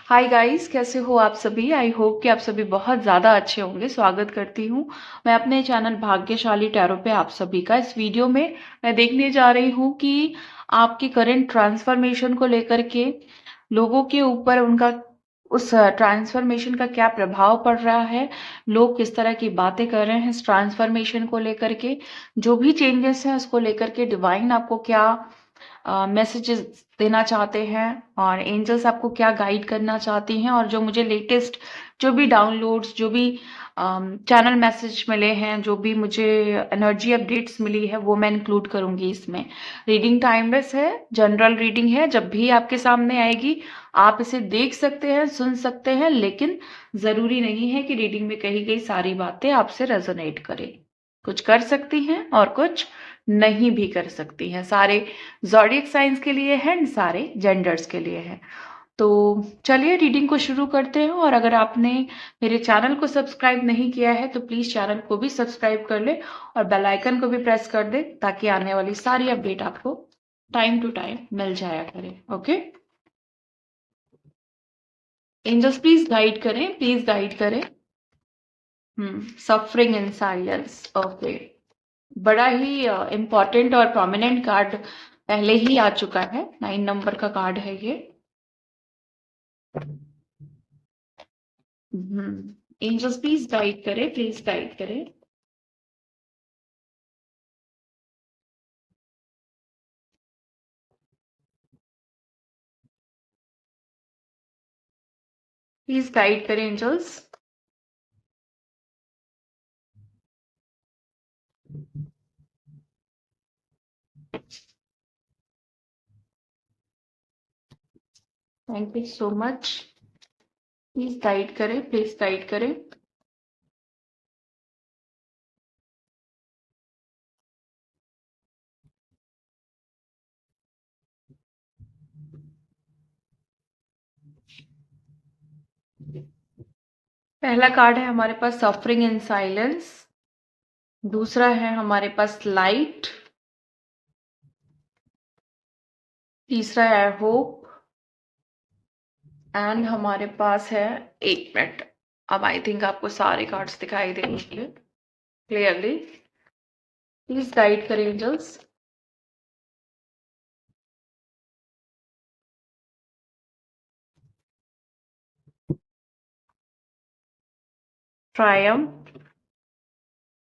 Hi guys, कैसे हो आप सभी। आई होप कि आप सभी बहुत ज़्यादा अच्छे होंगे। स्वागत करती हूँ मैं अपने चैनल भाग्यशाली टैरो पे आप सभी का। इस वीडियो में मैं देखने जा रही हूँ कि आपकी करंट ट्रांसफॉर्मेशन को लेकर के लोगों के ऊपर उनका उस ट्रांसफॉर्मेशन का क्या प्रभाव पड़ रहा है, लोग किस तरह की बातें कर रहे हैं इस ट्रांसफॉर्मेशन को लेकर के, जो भी चेंजेस हैं उसको लेकर के डिवाइन आपको क्या मैसेजेस देना चाहते हैं और एंजल्स आपको क्या गाइड करना चाहती हैं। और जो मुझे लेटेस्ट जो भी डाउनलोड्स, जो भी चैनल मैसेज मिले हैं, जो भी मुझे एनर्जी अपडेट्स मिली है, वो मैं इंक्लूड करूंगी इसमें। रीडिंग टाइमलेस है, जनरल रीडिंग है, जब भी आपके सामने आएगी आप इसे देख सकते हैं, सुन सकते हैं, लेकिन जरूरी नहीं है कि रीडिंग में कही गई सारी बातें आपसे रेजोनेट करें। कुछ कर सकती हैं और कुछ नहीं भी कर सकती हैं। सारे ज़ोडिएक साइंस के लिए है, सारे जेंडर्स के लिए है। तो चलिए रीडिंग को शुरू करते हैं। और अगर आपने मेरे चैनल को सब्सक्राइब नहीं किया है तो प्लीज चैनल को भी सब्सक्राइब कर ले और बेल आइकन को भी प्रेस कर दे, ताकि आने वाली सारी अपडेट आपको टाइम टू टाइम मिल जाया करे। ओके, एंजल्स प्लीज गाइड करें, प्लीज गाइड करें। Suffering in silence. ओके, बड़ा ही इम्पोर्टेंट और प्रोमिनेंट कार्ड पहले ही आ चुका है। 9 नंबर का कार्ड है ये। एंजल्स प्लीज गाइड करें, प्लीज गाइड करें। प्लीज गाइड करें angels. Thank you so much. Please guide करें, प्लीज गाइड करें। पहला कार्ड है हमारे पास सफरिंग इन साइलेंस, दूसरा है हमारे पास लाइट, तीसरा है होप, एंड हमारे पास है 1 मिनट। अब आई थिंक आपको सारे कार्ड्स दिखाई देंगे क्लियरली। प्लीज गाइड करें angels. Triumph,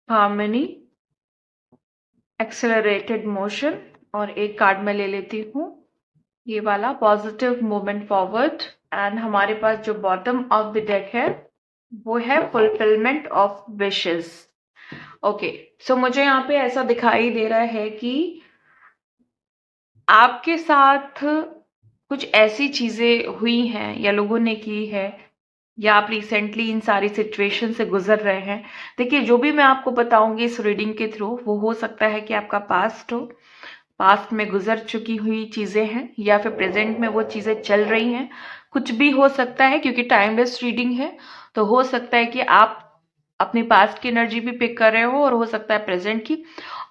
harmony, accelerated motion, और एक कार्ड मैं ले लेती हूँ ये वाला, पॉजिटिव मूवमेंट फॉरवर्ड। एंड हमारे पास जो बॉटम ऑफ द डेक है वो है फुलफिलमेंट ऑफ विशेस। ओके, सो मुझे यहाँ पे ऐसा दिखाई दे रहा है कि आपके साथ कुछ ऐसी चीजें हुई हैं या लोगों ने की है, या आप रिसेंटली इन सारी सिचुएशन से गुजर रहे हैं। देखिए, जो भी मैं आपको बताऊंगी इस रीडिंग के थ्रू, वो हो सकता है कि आपका पास्ट हो, पास्ट में गुजर चुकी हुई चीजें हैं, या फिर प्रेजेंट में वो चीजें चल रही हैं। कुछ भी हो सकता है, क्योंकि टाइमलेस रीडिंग है। तो हो सकता है कि आप अपनी पास्ट की एनर्जी भी पिक कर रहे हो, और हो सकता है प्रेजेंट की।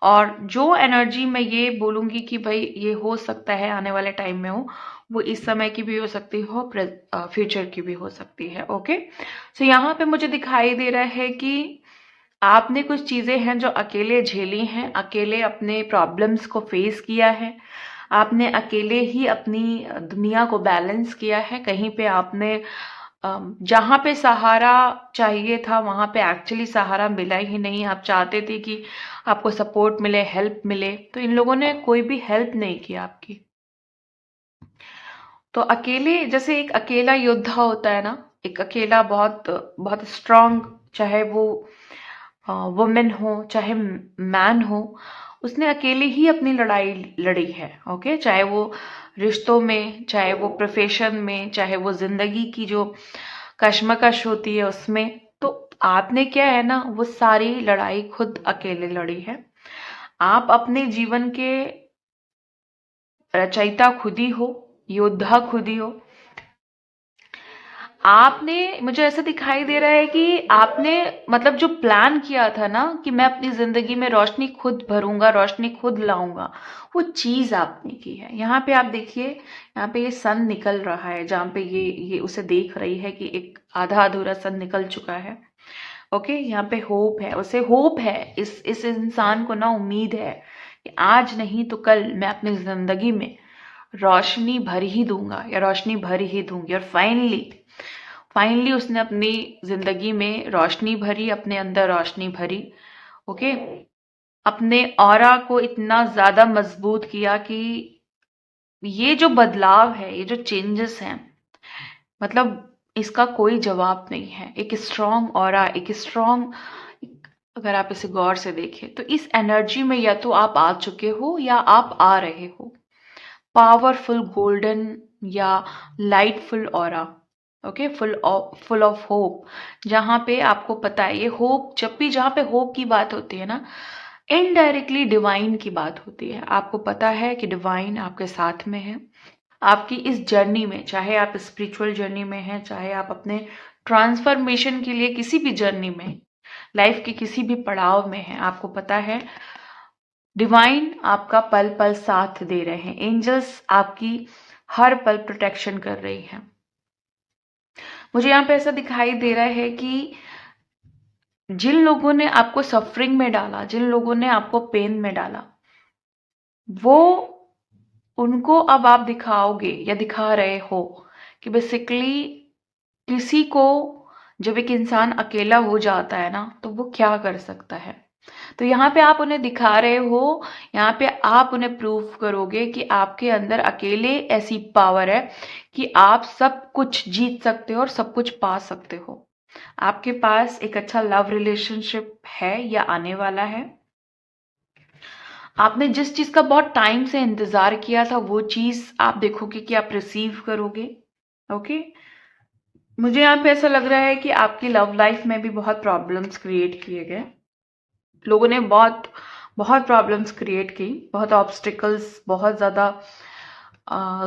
और जो एनर्जी मैं ये बोलूंगी कि भाई ये हो सकता है आने वाले टाइम में हो, वो इस समय की भी हो सकती हो, फ्यूचर की भी हो सकती है। ओके, सो यहाँ पे मुझे दिखाई दे रहा है कि आपने कुछ चीजें हैं जो अकेले झेली हैं, अकेले अपने प्रॉब्लम्स को फेस किया है, आपने अकेले ही अपनी दुनिया को बैलेंस किया है। कहीं पे आपने जहाँ पे सहारा चाहिए था वहां पे एक्चुअली सहारा मिला ही नहीं। आप चाहते थे कि आपको सपोर्ट मिले, हेल्प मिले, तो इन लोगों ने कोई भी हेल्प नहीं की आपकी। तो अकेले, जैसे एक अकेला योद्धा होता है ना, एक अकेला बहुत बहुत स्ट्रांग, चाहे वो वुमेन हो चाहे मैन हो, उसने अकेले ही अपनी लड़ाई लड़ी है। ओके, चाहे वो रिश्तों में, चाहे वो प्रोफेशन में, चाहे वो जिंदगी की जो कश्मकश होती है उसमें। तो आपने क्या है ना, वो सारी लड़ाई खुद अकेले लड़ी है। आप अपने जीवन के रचयिता खुद ही हो, योद्धा खुद ही हो। आपने, मुझे ऐसा दिखाई दे रहा है कि आपने मतलब जो प्लान किया था ना कि मैं अपनी जिंदगी में रोशनी खुद भरूंगा, रोशनी खुद लाऊंगा, वो चीज आपने की है। यहाँ पे आप देखिए, यहाँ पे ये सन निकल रहा है, जहाँ पे ये उसे देख रही है कि एक आधा अधूरा सन निकल चुका है। ओके, यहाँ पे होप है, उसे होप है, इस इंसान को ना उम्मीद है कि आज नहीं तो कल मैं अपनी जिंदगी में रोशनी भर ही दूंगा या रोशनी भर ही दूंगी। और फाइनली फाइनली उसने अपनी जिंदगी में रोशनी भरी, अपने अंदर रोशनी भरी। ओके, अपने ऑरा को इतना ज्यादा मजबूत किया कि ये जो बदलाव है, ये जो चेंजेस हैं, मतलब इसका कोई जवाब नहीं है। एक स्ट्रॉन्ग ऑरा, एक स्ट्रॉन्ग, अगर आप इसे गौर से देखें तो इस एनर्जी में या तो आप आ चुके हो या आप आ रहे हो। पावरफुल गोल्डन या lightful aura. Okay, full of hope. जहां पे आपको पता है, ये होप, जब भी जहां पे होप की बात होती है ना, इनडायरेक्टली डिवाइन की बात होती है। आपको पता है कि डिवाइन आपके साथ में है आपकी इस जर्नी में, चाहे आप स्पिरिचुअल जर्नी में हैं, चाहे आप अपने ट्रांसफॉर्मेशन के लिए किसी भी जर्नी में, लाइफ के किसी भी पड़ाव में हैं, आपको पता है डिवाइन आपका पल पल साथ दे रहे हैं। एंजल्स आपकी हर पल प्रोटेक्शन कर रही हैं। मुझे यहाँ पे ऐसा दिखाई दे रहा है कि जिन लोगों ने आपको सफरिंग में डाला, जिन लोगों ने आपको पेन में डाला, वो उनको अब आप दिखाओगे या दिखा रहे हो कि बेसिकली किसी को, जब एक इंसान अकेला हो जाता है ना, तो वो क्या कर सकता है। तो यहाँ पे आप उन्हें दिखा रहे हो, यहाँ पे आप उन्हें प्रूव करोगे कि आपके अंदर अकेले ऐसी पावर है कि आप सब कुछ जीत सकते हो और सब कुछ पा सकते हो। आपके पास एक अच्छा लव रिलेशनशिप है या आने वाला है। आपने जिस चीज का बहुत टाइम से इंतजार किया था, वो चीज आप देखोगे कि आप रिसीव करोगे। ओके, मुझे यहाँ पे ऐसा लग रहा है कि आपकी लव लाइफ में भी बहुत प्रॉब्लम्स क्रिएट किए गए। लोगों ने बहुत बहुत प्रॉब्लम्स क्रिएट की, बहुत ऑब्स्टिकल्स, बहुत ज्यादा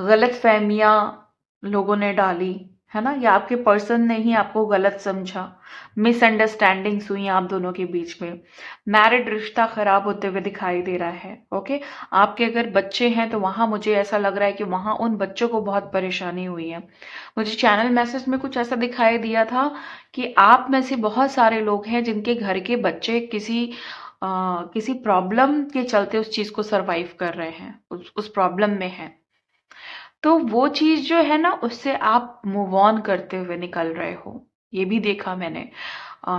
गलत फहमियां लोगों ने डाली, है ना, या आपके पर्सन ने ही आपको गलत समझा। मिसअंडरस्टैंडिंग्स हुई आप दोनों के बीच में। मैरिड रिश्ता खराब होते हुए दिखाई दे रहा है। ओके, आपके अगर बच्चे हैं तो वहां मुझे ऐसा लग रहा है कि वहां उन बच्चों को बहुत परेशानी हुई है। मुझे चैनल मैसेज में कुछ ऐसा दिखाई दिया था कि आप में से बहुत सारे लोग हैं जिनके घर के बच्चे किसी प्रॉब्लम के चलते उस चीज को सरवाइव कर रहे हैं, उस प्रॉब्लम में है। तो वो चीज जो है ना, उससे आप मूव ऑन करते हुए निकल रहे हो, ये भी देखा मैंने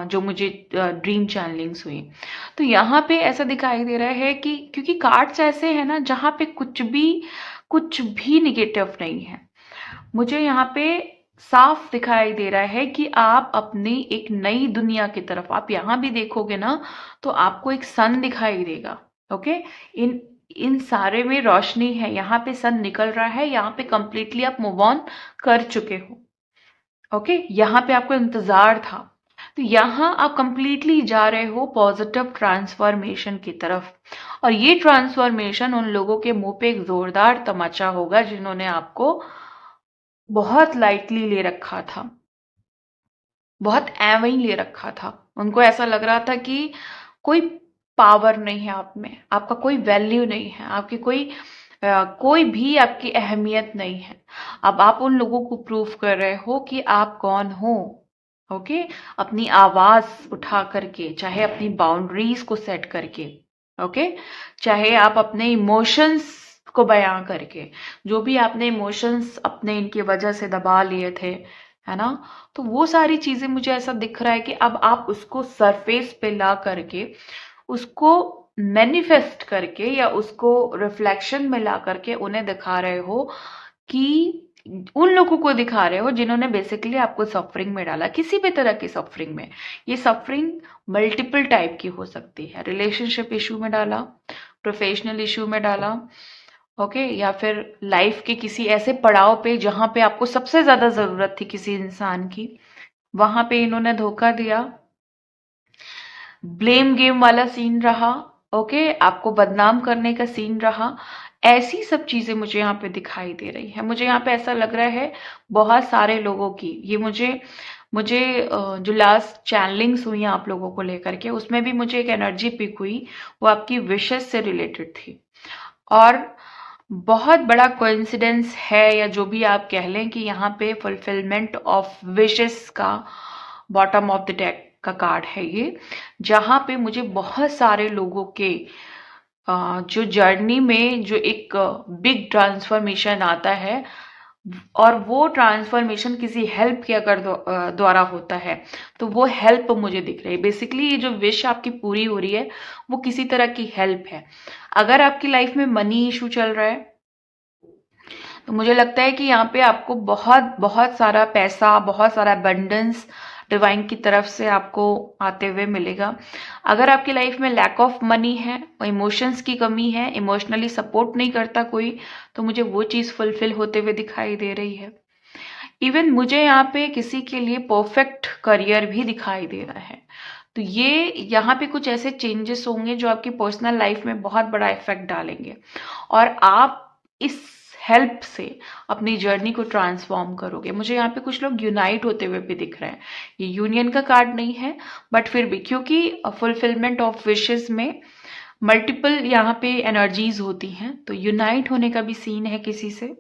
जो मुझे ड्रीम चैनलिंग्स हुई। तो यहाँ पे ऐसा दिखाई दे रहा है कि क्योंकि कार्ड्स ऐसे हैं ना जहाँ पे कुछ भी निगेटिव नहीं है। मुझे यहाँ पे साफ दिखाई दे रहा है कि आप अपनी एक नई दुनिया की तरफ, आप यहाँ भी देखोगे ना तो आपको एक सन दिखाई देगा। ओके, इन इन सारे में रोशनी है, यहाँ पे सन निकल रहा है, यहाँ पे कंप्लीटली आप मूव ऑन कर चुके हो। ओके, यहाँ पे आपको इंतजार था, तो यहाँ आप कंप्लीटली जा रहे हो पॉजिटिव ट्रांसफॉर्मेशन की तरफ। और ये ट्रांसफॉर्मेशन उन लोगों के मुंह पे एक जोरदार तमाचा होगा जिन्होंने आपको बहुत लाइटली ले रखा था, बहुत एवं ही ले रखा था। उनको ऐसा लग रहा था कि कोई पावर नहीं है आप में, आपका कोई वैल्यू नहीं है, आपकी कोई भी आपकी अहमियत नहीं है। अब आप उन लोगों को प्रूव कर रहे हो कि आप कौन हो। ओके, अपनी आवाज उठा करके, चाहे अपनी बाउंड्रीज को सेट करके, ओके, चाहे आप अपने इमोशंस को बयां करके, जो भी आपने इमोशंस अपने इनकी वजह से दबा लिए थे, है ना, तो वो सारी चीजें मुझे ऐसा दिख रहा है कि अब आप उसको सरफेस पे ला करके, उसको मैनिफेस्ट करके या उसको रिफ्लेक्शन में ला करके उन्हें दिखा रहे हो कि उन लोगों को दिखा रहे हो जिन्होंने बेसिकली आपको सफरिंग में डाला, किसी भी तरह की सफरिंग में। ये सफरिंग मल्टीपल टाइप की हो सकती है, रिलेशनशिप इशू में डाला, प्रोफेशनल इशू में डाला, ओके, या फिर लाइफ के किसी ऐसे पड़ाव पे जहां पे आपको सबसे ज्यादा जरूरत थी किसी इंसान की, वहां पे इन्होंने धोखा दिया। ब्लेम गेम वाला सीन रहा। ओके, आपको बदनाम करने का सीन रहा। ऐसी सब चीजें मुझे यहाँ पे दिखाई दे रही है। मुझे यहाँ पे ऐसा लग रहा है बहुत सारे लोगों की, ये मुझे मुझे जो लास्ट चैनलिंग्स हुई आप लोगों को लेकर के, उसमें भी मुझे एक एनर्जी पिक हुई, वो आपकी विशेस से रिलेटेड थी। और बहुत बड़ा कोइंसिडेंस है, या जो भी आप कह लें, कि यहाँ पे फुलफिलमेंट ऑफ विशेस का बॉटम ऑफ द डेक का कार्ड है ये, जहाँ पे मुझे बहुत सारे लोगों के जो जर्नी में जो एक बिग ट्रांसफॉर्मेशन आता है, और वो ट्रांसफॉर्मेशन किसी हेल्प के अगर द्वारा होता है, तो वो हेल्प मुझे दिख रही है। बेसिकली ये जो विश आपकी पूरी हो रही है वो किसी तरह की हेल्प है। अगर आपकी लाइफ में मनी इशू चल रहा है, तो मुझे लगता है कि यहाँ पे आपको बहुत बहुत सारा पैसा, बहुत सारा अबंडेंस डिवाइन की तरफ से आपको आते हुए मिलेगा। अगर आपकी लाइफ में लैक ऑफ मनी है, इमोशंस की कमी है, इमोशनली सपोर्ट नहीं करता कोई, तो मुझे वो चीज फुलफिल होते हुए दिखाई दे रही है। इवन मुझे यहाँ पे किसी के लिए परफेक्ट करियर भी दिखाई दे रहा है। तो ये यहाँ पे कुछ ऐसे चेंजेस होंगे जो आपकी पर्सनल लाइफ में बहुत बड़ा इफेक्ट डालेंगे, और आप इस हेल्प से अपनी जर्नी को ट्रांसफॉर्म करोगे। मुझे यहाँ पे कुछ लोग यूनाइट होते हुए भी दिख रहे हैं। ये यूनियन का कार्ड नहीं है, बट फिर भी, क्योंकि फुलफिलमेंट ऑफ विशेस में मल्टीपल यहाँ पे एनर्जीज होती हैं, तो यूनाइट होने का भी सीन है किसी से।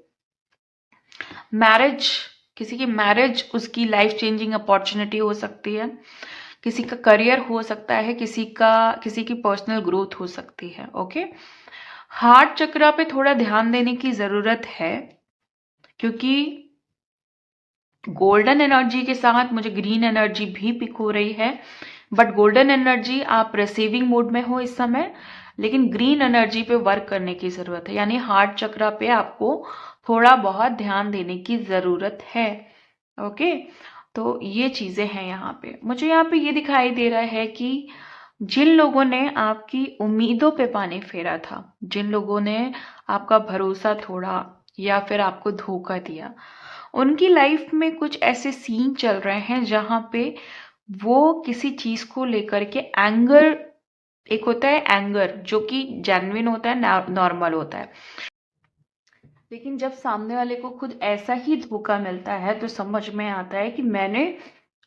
मैरिज, किसी की मैरिज उसकी लाइफ चेंजिंग अपॉर्चुनिटी हो सकती है, किसी का करियर हो सकता है, किसी की पर्सनल ग्रोथ हो सकती है। ओके, हार्ट चक्रा पे थोड़ा ध्यान देने की जरूरत है, क्योंकि गोल्डन एनर्जी के साथ मुझे ग्रीन एनर्जी भी पिक हो रही है। बट गोल्डन एनर्जी आप रिसीविंग मोड में हो इस समय, लेकिन ग्रीन एनर्जी पे वर्क करने की जरूरत है, यानी हार्ट चक्रा पे आपको थोड़ा बहुत ध्यान देने की जरूरत है। ओके, तो ये चीजें हैं यहाँ पे। मुझे यहाँ पे ये दिखाई दे रहा है कि जिन लोगों ने आपकी उम्मीदों पे पानी फेरा था, जिन लोगों ने आपका भरोसा तोड़ा या फिर आपको धोखा दिया, उनकी लाइफ में कुछ ऐसे सीन चल रहे हैं जहां पे वो किसी चीज को लेकर के एंगर, एक होता है एंगर जो कि जेन्युइन होता है, नॉर्मल होता है, लेकिन जब सामने वाले को खुद ऐसा ही धोखा मिलता है तो समझ में आता है कि मैंने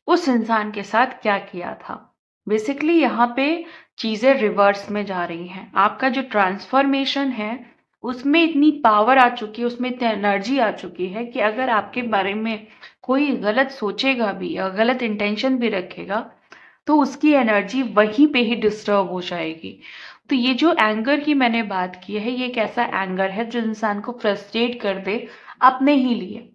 उस इंसान के साथ क्या किया था। बेसिकली यहाँ पे चीजें रिवर्स में जा रही हैं। आपका जो ट्रांसफॉर्मेशन है उसमें इतनी पावर आ चुकी है, उसमें इतनी एनर्जी आ चुकी है कि अगर आपके बारे में कोई गलत सोचेगा भी या गलत इंटेंशन भी रखेगा, तो उसकी एनर्जी वहीं पे ही डिस्टर्ब हो जाएगी। तो ये जो एंगर की मैंने बात की है, ये एक ऐसा एंगर है जो इंसान को फ्रस्ट्रेट कर दे अपने ही लिए।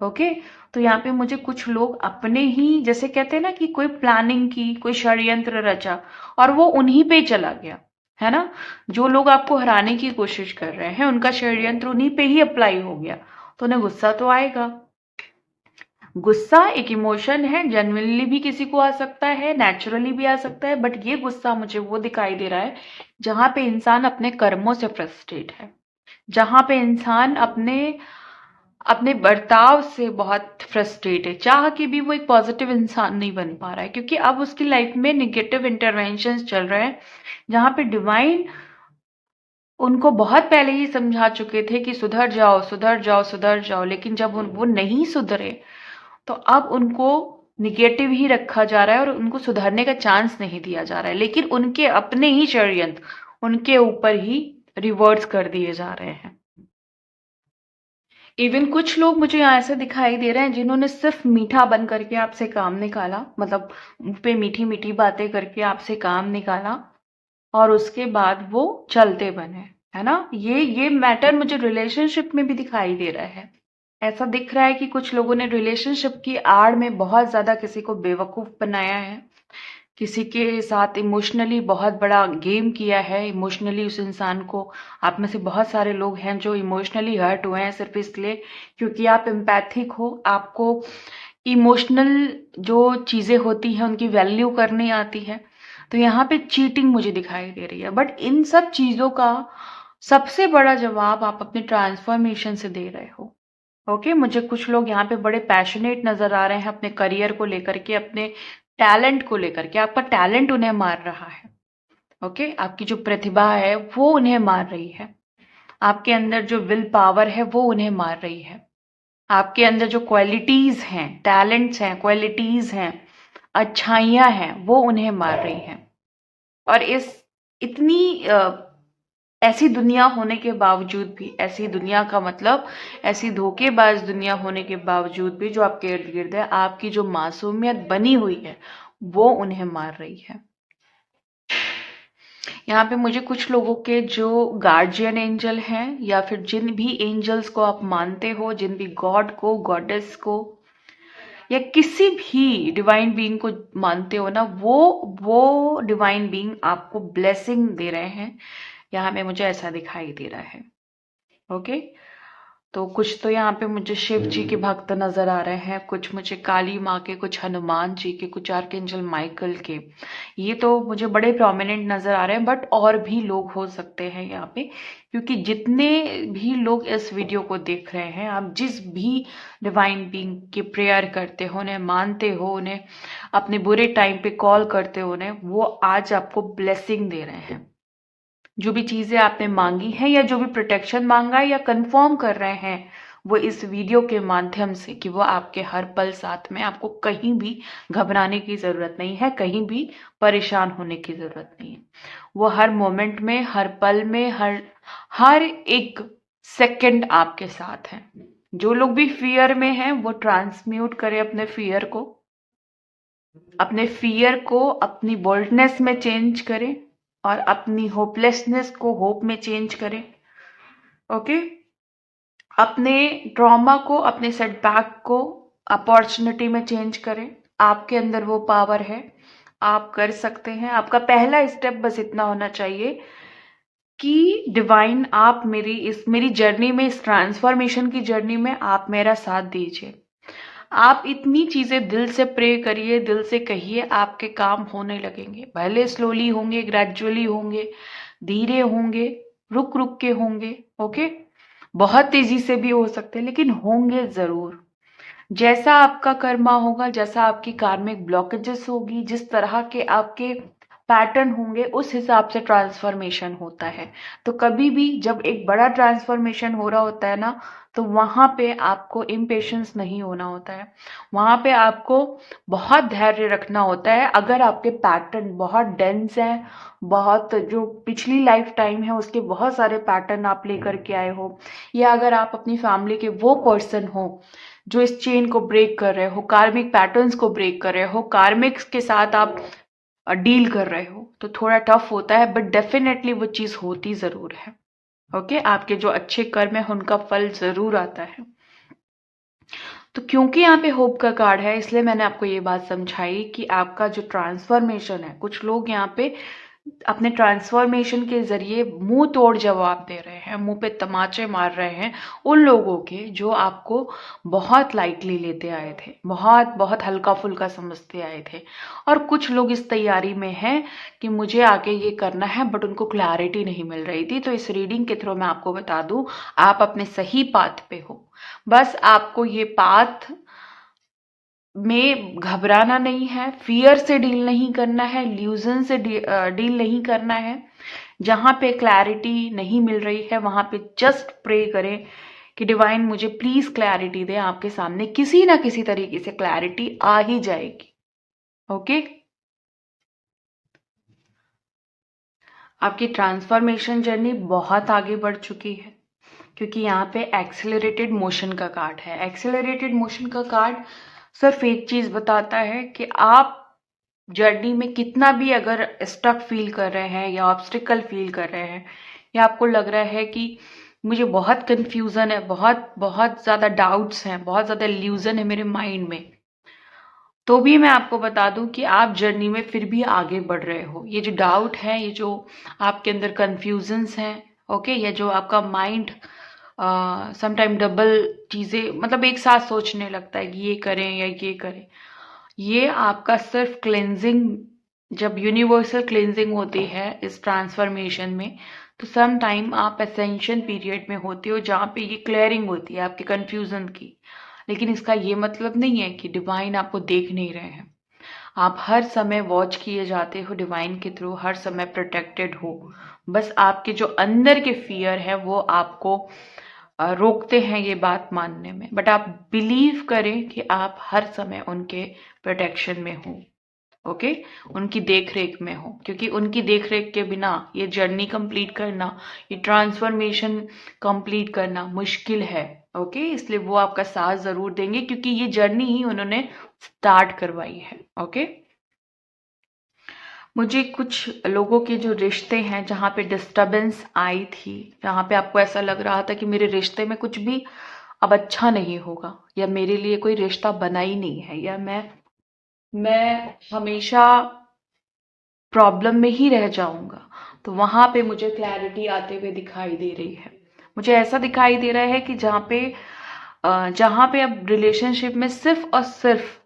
ओके, तो यहाँ पे मुझे कुछ लोग अपने ही, जैसे कहते हैं ना कि कोई प्लानिंग की, कोई षड्यंत्र रचा और वो उन्हीं पे चला गया, है ना। जो लोग आपको हराने की कोशिश कर रहे हैं उनका षड्यंत्र उन्हीं पे ही अप्लाई हो गया, तो उन्हें गुस्सा तो आएगा। गुस्सा एक इमोशन है, जेन्युइनली भी किसी को आ सकता है, नेचुरली भी आ सकता है, बट ये गुस्सा मुझे वो दिखाई दे रहा है जहां पे इंसान अपने कर्मों से फ्रस्ट्रेट है, जहां पे इंसान अपने अपने बर्ताव से बहुत फ्रस्ट्रेट है, चाह के भी वो एक पॉजिटिव इंसान नहीं बन पा रहा है, क्योंकि अब उसकी लाइफ में निगेटिव इंटरवेंशंस चल रहे हैं जहां पे डिवाइन उनको बहुत पहले ही समझा चुके थे कि सुधर जाओ सुधर जाओ सुधर जाओ, लेकिन जब वो नहीं सुधरे तो अब उनको निगेटिव ही रखा जा रहा है और उनको सुधरने का चांस नहीं दिया जा रहा है, लेकिन उनके अपने ही षड्यंत्र उनके ऊपर ही रिवर्ट्स कर दिए जा रहे हैं। इवन कुछ लोग मुझे यहाँ ऐसे दिखाई दे रहे हैं जिन्होंने सिर्फ मीठा बन करके आपसे काम निकाला, मतलब मुंह पे मीठी मीठी बातें करके आपसे काम निकाला और उसके बाद वो चलते बने, है ना। ये मैटर मुझे रिलेशनशिप में भी दिखाई दे रहा है। ऐसा दिख रहा है कि कुछ लोगों ने रिलेशनशिप की आड़ में बहुत ज्यादा किसी को बेवकूफ बनाया है, किसी के साथ इमोशनली बहुत बड़ा गेम किया है, इमोशनली उस इंसान को, आप में से बहुत सारे लोग हैं जो इमोशनली हर्ट हुए हैं सिर्फ इसलिए क्योंकि आप एम्पैथिक हो, आपको इमोशनल जो चीजें होती हैं उनकी वैल्यू करनी आती है। तो यहाँ पे चीटिंग मुझे दिखाई दे रही है, बट इन सब चीजों का सबसे बड़ा जवाब आप अपने ट्रांसफॉर्मेशन से दे रहे हो। ओके, मुझे कुछ लोग यहाँ पे बड़े पैशनेट नजर आ रहे हैं अपने करियर को लेकर के, अपने टैलेंट को लेकर के। आपका टैलेंट उन्हें मार रहा है। ओके, आपकी जो प्रतिभा है वो उन्हें मार रही है। आपके अंदर जो विल पावर है वो उन्हें मार रही है। आपके अंदर जो क्वालिटीज हैं, टैलेंट्स हैं, क्वालिटीज हैं, अच्छाइयां हैं, वो उन्हें मार रही हैं। और इस इतनी ऐसी दुनिया होने के बावजूद भी, ऐसी दुनिया का मतलब ऐसी धोखेबाज दुनिया होने के बावजूद भी जो आपके इर्द गिर्द है, आपकी जो मासूमियत बनी हुई है वो उन्हें मार रही है। यहाँ पे मुझे कुछ लोगों के जो गार्जियन एंजल हैं, या फिर जिन भी एंजल्स को आप मानते हो, जिन भी गॉड को, गॉडेस को, या किसी भी डिवाइन बीइंग को मानते हो ना, वो डिवाइन बीइंग आपको ब्लेसिंग दे रहे हैं। यहाँ पे मुझे ऐसा दिखाई दे रहा है। ओके, तो कुछ तो यहाँ पे मुझे शिव जी के भक्त नजर आ रहे हैं, कुछ मुझे काली माँ के, कुछ हनुमान जी के, कुछ आर्कएंजल माइकल के। ये तो मुझे बड़े प्रोमिनेंट नजर आ रहे हैं, बट और भी लोग हो सकते हैं यहाँ पे, क्योंकि जितने भी लोग इस वीडियो को देख रहे हैं, आप जिस भी डिवाइन बीइंग की प्रेयर करते हो, उन्हें मानते हो, उन्हें अपने बुरे टाइम पे कॉल करते हो, उन्हें, वो आज आपको ब्लेसिंग दे रहे हैं। जो भी चीजें आपने मांगी हैं, या जो भी प्रोटेक्शन मांगा है, या कंफर्म कर रहे हैं, वो इस वीडियो के माध्यम से कि वो आपके हर पल साथ में, आपको कहीं भी घबराने की जरूरत नहीं है, कहीं भी परेशान होने की जरूरत नहीं है। वो हर मोमेंट में, हर पल में, हर एक सेकंड आपके साथ है। जो लोग भी फियर में हैं, वो ट्रांसम्यूट करें अपने फियर को, अपनी बोल्डनेस में चेंज करें, और अपनी होपलेसनेस को होप में चेंज करें। ओके, अपने ट्रॉमा को, अपने सेटबैक को अपॉर्चुनिटी में चेंज करें। आपके अंदर वो पावर है, आप कर सकते हैं। आपका पहला स्टेप बस इतना होना चाहिए कि डिवाइन, आप मेरी जर्नी में, इस ट्रांसफॉर्मेशन की जर्नी में आप मेरा साथ दीजिए। आप इतनी चीजें दिल से प्रे करिए, दिल से कहिए, आपके काम होने लगेंगे। भले स्लोली होंगे, ग्रेजुअली होंगे, धीरे होंगे, रुक रुक के होंगे। ओके, बहुत तेजी से भी हो सकते हैं, लेकिन होंगे जरूर। जैसा आपका कर्मा होगा, जैसा आपकी कार्मिक ब्लॉकेजेस होगी, जिस तरह के आपके पैटर्न होंगे, उस हिसाब से ट्रांसफॉर्मेशन होता है। तो कभी भी जब एक बड़ा ट्रांसफॉर्मेशन हो रहा होता है ना, तो वहां पे आपको इम्पेशेंस नहीं होना होता है। वहां पे आपको बहुत धैर्य रखना होता है। अगर आपके पैटर्न बहुत डेंस हैं, बहुत जो पिछली लाइफ टाइम है उसके बहुत सारे पैटर्न आप लेकर के आए हो, या अगर आप अपनी फैमिली के वो पर्सन हो जो इस चेन को ब्रेक कर रहे हो, कार्मिक पैटर्न्स को ब्रेक कर रहे हो, कार्मिक्स के साथ आप डील कर रहे हो, तो थोड़ा टफ होता है, बट डेफिनेटली वो चीज होती जरूर है। ओके, आपके जो अच्छे कर्म है उनका फल जरूर आता है। तो क्योंकि यहाँ पे होप का कार्ड है, इसलिए मैंने आपको ये बात समझाई कि आपका जो ट्रांसफॉर्मेशन है, कुछ लोग यहाँ पे अपने ट्रांसफॉर्मेशन के जरिए मुंह तोड़ जवाब दे रहे हैं, मुंह पे तमाचे मार रहे हैं उन लोगों के जो आपको बहुत लाइटली लेते आए थे, बहुत बहुत हल्का फुल्का समझते आए थे। और कुछ लोग इस तैयारी में हैं कि मुझे आगे ये करना है, बट उनको क्लैरिटी नहीं मिल रही थी। तो इस रीडिंग के थ्रू मैं आपको बता दूं, आप अपने सही पाथ पे हो। बस आपको ये पाथ में घबराना नहीं है, फियर से डील नहीं करना है, ल्यूजन से डील नहीं करना है। जहां पे क्लैरिटी नहीं मिल रही है, वहां पे जस्ट प्रे करें कि डिवाइन मुझे प्लीज क्लैरिटी दे। आपके सामने किसी ना किसी तरीके से क्लैरिटी आ ही जाएगी। ओके, आपकी ट्रांसफॉर्मेशन जर्नी बहुत आगे बढ़ चुकी है, क्योंकि यहाँ पे एक्सेलरेटेड मोशन का कार्ड है। एक्सेलरेटेड मोशन का कार्ड सिर्फ एक चीज बताता है कि आप जर्नी में कितना भी अगर स्टक फील कर रहे हैं, या ऑब्स्टिकल फील कर रहे हैं, या आपको लग रहा है कि मुझे बहुत कंफ्यूजन है, बहुत बहुत ज्यादा डाउट्स हैं, बहुत ज्यादा इल्यूजन है मेरे माइंड में, तो भी मैं आपको बता दूं कि आप जर्नी में फिर भी आगे बढ़ रहे हो। ये जो डाउट है, ये जो आपके अंदर कंफ्यूजन्स हैं, ओके, या जो आपका माइंड समटाइम डबल चीजें, मतलब एक साथ सोचने लगता है कि ये करें या ये करें, ये आपका सिर्फ क्लेंजिंग, जब यूनिवर्सल क्लेंजिंग होती है इस ट्रांसफॉर्मेशन में, तो सम टाइम आप एसेंशन पीरियड में होते हो जहाँ पे ये क्लियरिंग होती है आपके कंफ्यूजन की। लेकिन इसका ये मतलब नहीं है कि डिवाइन आपको देख नहीं रहे हैं। आप हर समय वॉच किए जाते हो डिवाइन के थ्रू, हर समय प्रोटेक्टेड हो। बस आपके जो अंदर के फियर है वो आपको रोकते हैं ये बात मानने में, बट आप बिलीव करें कि आप हर समय उनके प्रोटेक्शन में हो। ओके, उनकी देख रेख में हो, क्योंकि उनकी देख रेख के बिना ये जर्नी कंप्लीट करना, ये ट्रांसफॉर्मेशन कंप्लीट करना मुश्किल है। ओके, इसलिए वो आपका साथ जरूर देंगे, क्योंकि ये जर्नी ही उन्होंने स्टार्ट करवाई है। ओके, मुझे कुछ लोगों के जो रिश्ते हैं जहाँ पे डिस्टरबेंस आई थी, जहाँ पे आपको ऐसा लग रहा था कि मेरे रिश्ते में कुछ भी अब अच्छा नहीं होगा, या मेरे लिए कोई रिश्ता बना ही नहीं है, या मैं हमेशा प्रॉब्लम में ही रह जाऊंगा, तो वहां पे मुझे क्लैरिटी आते हुए दिखाई दे रही है। मुझे ऐसा दिखाई दे रहा है कि जहाँ पे अब रिलेशनशिप में सिर्फ और सिर्फ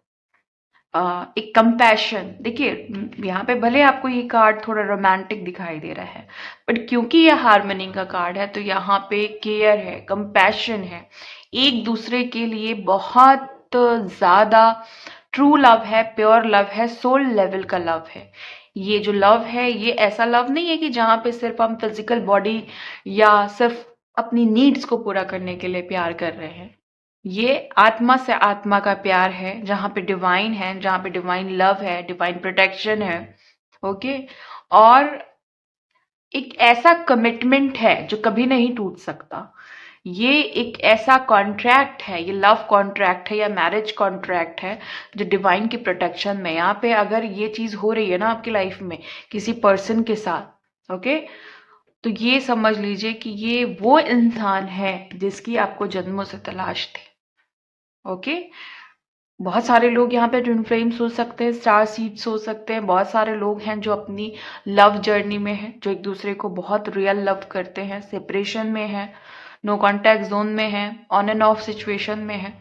एक कंपैशन, देखिए यहाँ पे भले आपको ये कार्ड थोड़ा रोमांटिक दिखाई दे रहा है, बट क्योंकि ये हार्मनी का कार्ड है तो यहाँ पे केयर है, कंपैशन है, एक दूसरे के लिए बहुत ज्यादा ट्रू लव है, प्योर लव है, सोल लेवल का लव है। ये जो लव है ये ऐसा लव नहीं है कि जहाँ पे सिर्फ हम फिजिकल बॉडी या सिर्फ अपनी नीड्स को पूरा करने के लिए प्यार कर रहे हैं। ये आत्मा से आत्मा का प्यार है, जहाँ पे डिवाइन है, जहाँ पे डिवाइन लव है, डिवाइन प्रोटेक्शन है। ओके, और एक ऐसा कमिटमेंट है जो कभी नहीं टूट सकता। ये एक ऐसा कॉन्ट्रैक्ट है, ये लव कॉन्ट्रैक्ट है या मैरिज कॉन्ट्रैक्ट है जो डिवाइन की प्रोटेक्शन में। यहाँ पे अगर ये चीज हो रही है ना आपकी लाइफ में किसी पर्सन के साथ, ओके, तो ये समझ लीजिए कि ये वो इंसान है जिसकी आपको जन्मों से तलाश थी। ओके, बहुत सारे लोग यहाँ पे ट्विन फ्लेम्स हो सकते हैं, स्टार सीड्स हो सकते हैं, बहुत सारे लोग हैं जो अपनी लव जर्नी में हैं, जो एक दूसरे को बहुत रियल लव करते हैं, सेपरेशन में है, नो कांटेक्ट जोन में है, ऑन एंड ऑफ सिचुएशन में है,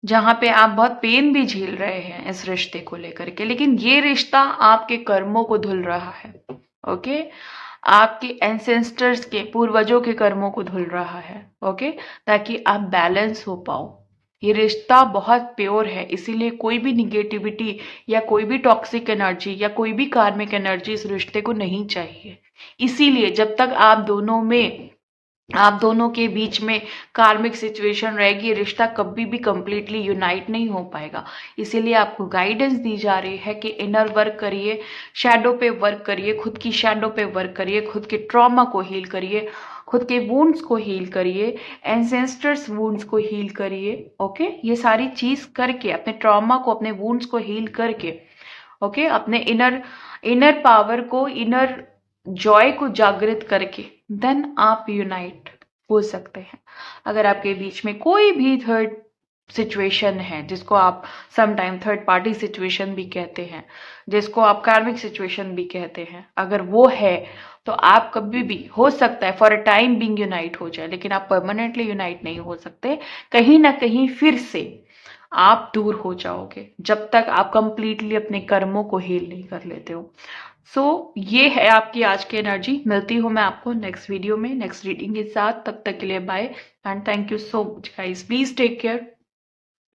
जहाँ पे आप बहुत पेन भी झेल रहे हैं इस रिश्ते को लेकर के, लेकिन ये रिश्ता आपके कर्मों को धुल रहा है। ओके, आपके एंसेस्टर्स के, पूर्वजों के कर्मों को धुल रहा है। ओके, ताकि आप बैलेंस हो पाओ। ये रिश्ता बहुत प्योर है, इसीलिए कोई भी निगेटिविटी या कोई भी टॉक्सिक एनर्जी या कोई भी कार्मिक एनर्जी इस रिश्ते को नहीं चाहिए। इसीलिए जब तक आप दोनों के बीच में कार्मिक सिचुएशन रहेगी, रिश्ता कभी भी कंप्लीटली यूनाइट नहीं हो पाएगा। इसीलिए आपको गाइडेंस दी जा रही है कि इनर वर्क करिए, शैडो पे वर्क करिए, खुद की शैडो पे वर्क करिए, खुद के ट्रॉमा को हील करिए, खुद के वुंड्स को हील करिए, एंसेस्टर्स वुंड्स को हील करिए। ओके, ये सारी चीज करके, अपने ट्रॉमा को, अपने वुंड्स को हील करके, ओके, अपने इनर पावर को, इनर जॉय को जागृत करके देन आप यूनाइट हो सकते हैं। अगर आपके बीच में कोई भी थर्ड सिचुएशन है, जिसको आप समटाइम थर्ड पार्टी सिचुएशन भी कहते हैं, जिसको आप कार्मिक सिचुएशन भी कहते हैं, अगर वो है तो आप कभी भी, हो सकता है for a time being unite हो जाए, लेकिन आप परमानेंटली यूनाइट नहीं हो सकते। कहीं ना कहीं फिर से आप दूर हो जाओगे जब तक आप कंप्लीटली अपने कर्मों को हील नहीं कर लेते हो। ये है आपकी आज की एनर्जी। मिलती हूँ मैं आपको नेक्स्ट वीडियो में, नेक्स्ट रीडिंग के साथ। तब तक के लिए bye and thank you so much guys. Please take care.